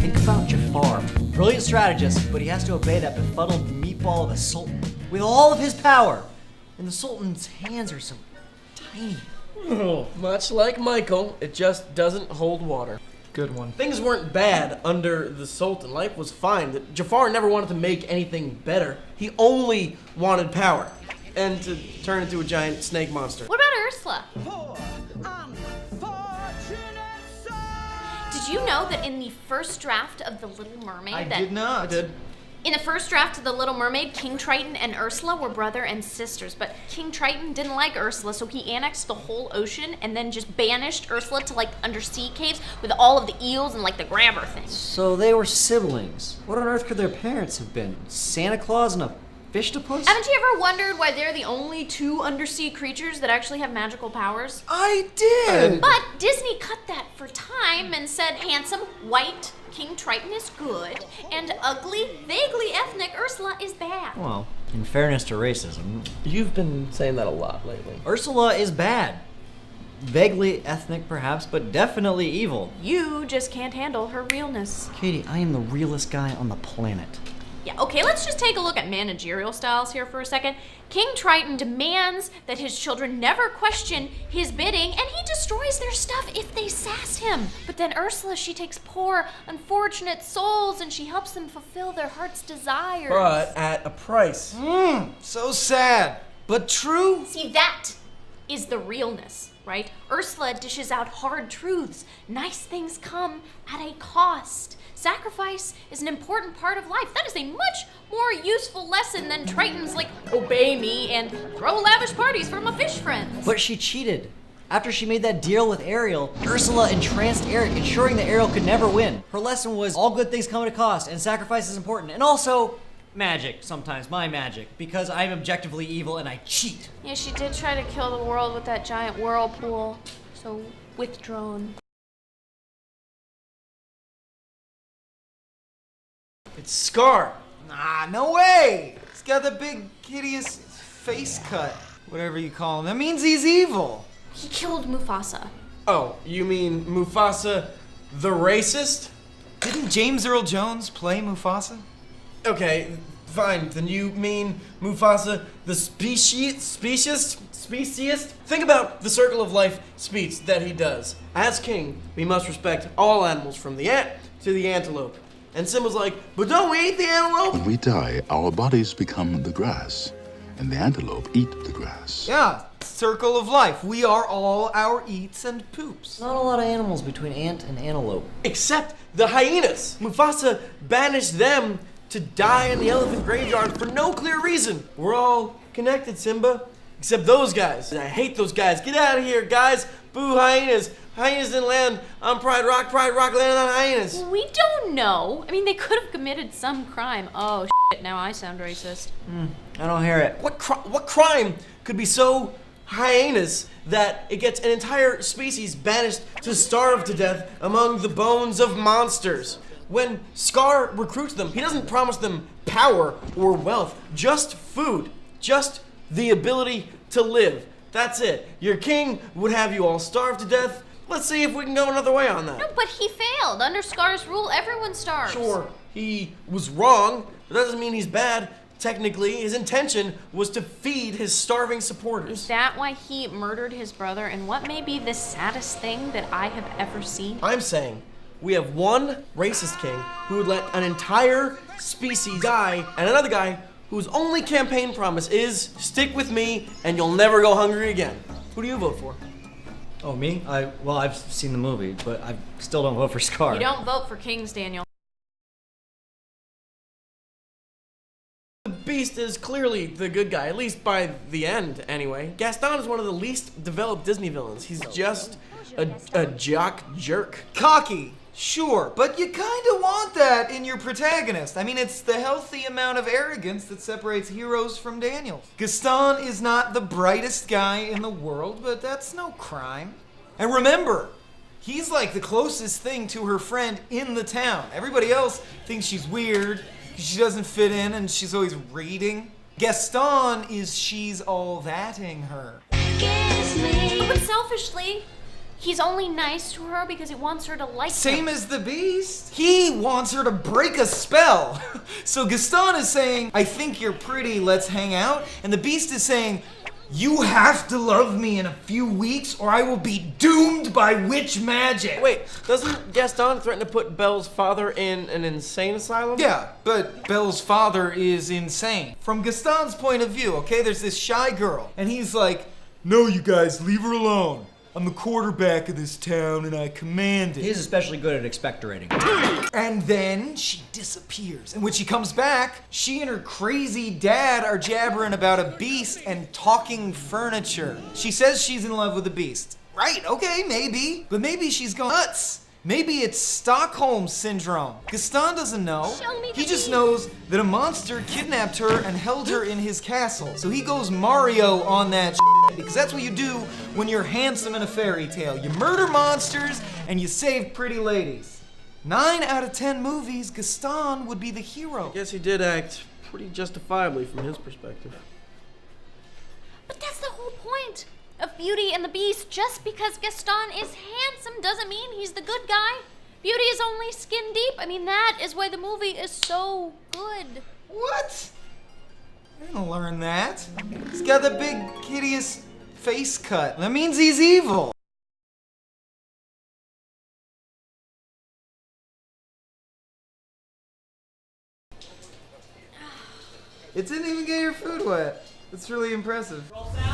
Think about Jafar. Brilliant strategist, but he has to obey that befuddled meatball of a sultan with all of his power. And the sultan's hands are so tiny. Oh, much like Michael, it just doesn't hold water. Good one. Things weren't bad under the Sultan. Life was fine. Jafar never wanted to make anything better. He only wanted power and to turn into a giant snake monster. What about Ursula? Did you know that in the first draft of The Little Mermaid I did not. I did. In the first draft of The Little Mermaid, King Triton and Ursula were brother and sisters, but King Triton didn't like Ursula, so he annexed the whole ocean and then just banished Ursula to like undersea caves with all of the eels and like the grabber things. So they were siblings. What on earth could their parents have been? Santa Claus and a fish-to-puss? Haven't you ever wondered why they're the only two undersea creatures that actually have magical powers? I did! But Disney cut that for time and said handsome, white King Triton is good, and ugly, vaguely ethnic Ursula is bad. Well, in fairness to racism, You've been saying that a lot lately. Ursula is bad. Vaguely ethnic, perhaps, but definitely evil. You just can't handle her realness. Katie, I am the realest guy on the planet. Yeah, okay, let's just take a look at managerial styles here for a second. King Triton demands that his children never question his bidding, and he destroys their stuff if they sass him. But then Ursula, she takes poor, unfortunate souls and she helps them fulfill their heart's desires. But at a price. So sad, but true. See, that is the realness, right? Ursula dishes out hard truths. Nice things come at a cost. Sacrifice is an important part of life. That is a much more useful lesson than Triton's like, obey me and throw lavish parties for my fish friends. But she cheated. After she made that deal with Ariel, Ursula entranced Eric, ensuring that Ariel could never win. Her lesson was all good things come at a cost, and sacrifice is important. And also, magic, sometimes, my magic, because I'm objectively evil and I cheat. Yeah, she did try to kill the world with that giant whirlpool. So, withdrawn. It's Scar. Nah, no way! He's got the big, hideous face cut, whatever you call him. That means he's evil. He killed Mufasa. Oh, you mean Mufasa the racist? Didn't James Earl Jones play Mufasa? Okay, fine. Then you mean Mufasa the speciesist? Think about the circle of life speech that he does. As king, we must respect all animals from the ant to the antelope. And Simba's like, but don't we eat the antelope? When we die, our bodies become the grass, and the antelope eat the grass. Yeah, circle of life. We are all our eats and poops. Not a lot of animals between ant and antelope. Except the hyenas. Mufasa banished them to die in the elephant graveyard for no clear reason. We're all connected, Simba. Except those guys. And I hate those guys. Get out of here, guys. Boo, hyenas. Hyenas didn't land on Pride Rock landed on hyenas. We don't know. I mean, they could have committed some crime. Oh, shit, now I sound racist. I don't hear it. What crime could be so hyenas that it gets an entire species banished to starve to death among the bones of monsters? When Scar recruits them, he doesn't promise them power or wealth, just food, just the ability to live. That's it. Your king would have you all starve to death. Let's see if we can go another way on that. No, but he failed. Under Scar's rule, everyone starves. Sure, he was wrong, but that doesn't mean he's bad. Technically, his intention was to feed his starving supporters. Is that why he murdered his brother in what may be the saddest thing that I have ever seen? I'm saying we have one racist king who would let an entire species die, and another guy whose only campaign promise is stick with me and you'll never go hungry again. Who do you vote for? Oh, me? Well, I've seen the movie, but I still don't vote for Scar. You don't vote for kings, Daniel. The Beast is clearly the good guy, at least by the end, anyway. Gaston is one of the least developed Disney villains. He's just a jock jerk. Cocky, sure, but you kinda want that in your protagonist. I mean, it's the healthy amount of arrogance that separates heroes from Daniel. Gaston is not the brightest guy in the world, but that's no crime. And remember, he's like the closest thing to her friend in the town. Everybody else thinks she's weird, she doesn't fit in, and she's always raiding. Gaston is she's all thating her. But selfishly, He's only nice to her because he wants her to like Same him. as the Beast. He wants her to break a spell. So Gaston is saying, I think you're pretty, let's hang out. And the Beast is saying, you have to love me in a few weeks or I will be doomed by witch magic. Wait, doesn't Gaston threaten to put Belle's father in an insane asylum? Yeah, but Belle's father is insane. From Gaston's point of view, okay, there's this shy girl, and he's like, no, you guys, leave her alone. I'm the quarterback of this town and I command it. He's especially good at expectorating. And then she disappears. And when she comes back, she and her crazy dad are jabbering about a beast and talking furniture. She says she's in love with the beast. Right, okay, maybe. But maybe she's gone nuts. Maybe it's Stockholm Syndrome. Gaston doesn't know. Show me the He just beast. knows that a monster kidnapped her and held her in his castle. So he goes Mario on that because that's what you do when you're handsome in a fairy tale. You murder monsters and you save pretty ladies. 9 out of 10 movies, Gaston would be the hero. I guess he did act pretty justifiably from his perspective. But that's the whole point of Beauty and the Beast. Just because Gaston is handsome doesn't mean he's the good guy. Beauty is only skin deep. I mean, that is why the movie is so good. What? I didn't learn that. He's got the big, hideous face cut. That means he's evil. It didn't even get your food wet. It's really impressive. Roll sound.